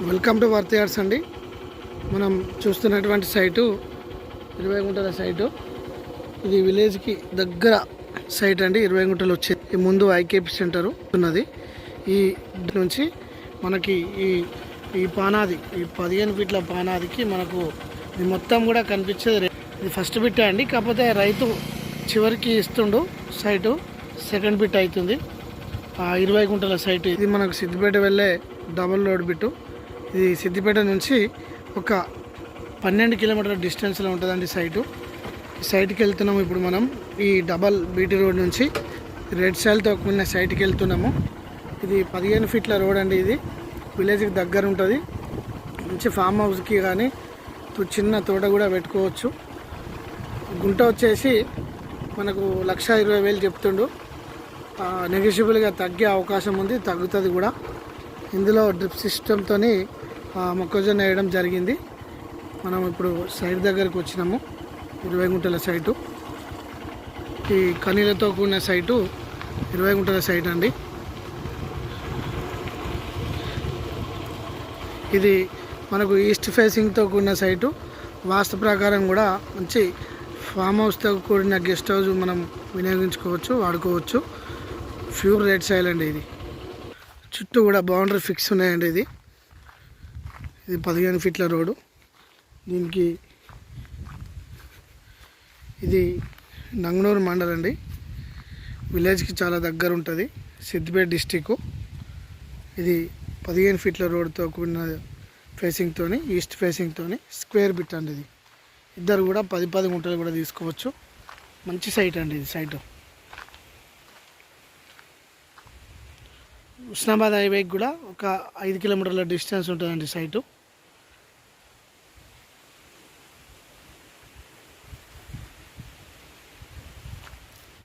Welcome to worth yards అండి. మనం చూస్తున్నటువంటి సైటు 20 గుంటల సైటు. ఇది విలేజ్కి దగ్గర సైట్ అండి. 20 గుంటలు వచ్చేది. ముందు ఐకేపీ సెంటరు ఉన్నది. ఈ నుంచి మనకి ఈ ఈ పానాది, ఈ 15 ఫీట్ల పానాదికి మనకు ఇది మొత్తం కూడా కనిపించేది. ఇది ఫస్ట్ బిట్ అండి, కాకపోతే రైతు చివరికి ఇస్తుండు సైటు. సెకండ్ బిట్ అవుతుంది. 20 గుంటల సైట్. ఇది మనకు సిద్దిపేట వెళ్ళే డబుల్ రోడ్ బిట్టు. ఇది సిద్దిపేట నుంచి ఒక 12 కిలోమీటర్ల డిస్టెన్స్లో ఉంటుందండి సైటు. ఈ సైట్కి వెళ్తున్నాము ఇప్పుడు మనం. ఈ డబల్ బీటీ రోడ్ నుంచి రెడ్ సైల్తో కూడిన సైట్కి వెళ్తున్నాము. ఇది 15 ఫీట్ల రోడ్ అండి. ఇది విలేజ్కి దగ్గర ఉంటుంది. మంచి ఫామ్ హౌస్కి కానీ చిన్న తోట కూడా పెట్టుకోవచ్చు. గుంట వచ్చేసి మనకు 1,20,000 చెప్తుండు. నెగిషియబుల్గా తగ్గే అవకాశం ఉంది, తగ్గుతుంది కూడా. ఇందులో డ్రిప్ సిస్టంతో మొక్కజొన్న వేయడం జరిగింది. మనం ఇప్పుడు సైట్ దగ్గరకు వచ్చినాము. 20 గుంటల సైటు. ఈ కనీలతో కూడిన సైటు 20 గుంటల సైట్ అండి. ఇది మనకు ఈస్ట్ ఫేసింగ్తో కూడిన సైటు. వాస్తు ప్రకారం కూడా మంచి ఫామ్ హౌస్తో కూడిన గెస్ట్ హౌస్ మనం వినియోగించుకోవచ్చు, వాడుకోవచ్చు. ప్యూర్ రెడ్ సైల్ అండి. ఇది చుట్టూ కూడా బౌండరీ ఫిక్స్ ఉన్నాయండి. ఇది 15 ఫీట్ల రోడ్డు. దీనికి ఇది నంగనూరు మండలం అండి. విలేజ్కి చాలా దగ్గర ఉంటుంది, సిద్దిపేట డిస్టిక్. ఇది 15 ఫీట్ల రోడ్తో కూడిన ఫేసింగ్తో, ఈస్ట్ ఫేసింగ్తో స్క్వేర్ బిట్ అండి. ఇది ఇద్దరు కూడా 10 గుంటలు కూడా తీసుకోవచ్చు. మంచి సైట్ అండి ఇది. సైటు ఉస్నాబాద్ హైవేకి కూడా ఒక 5 కిలోమీటర్ల డిస్టెన్స్ ఉంటుందండి సైటు.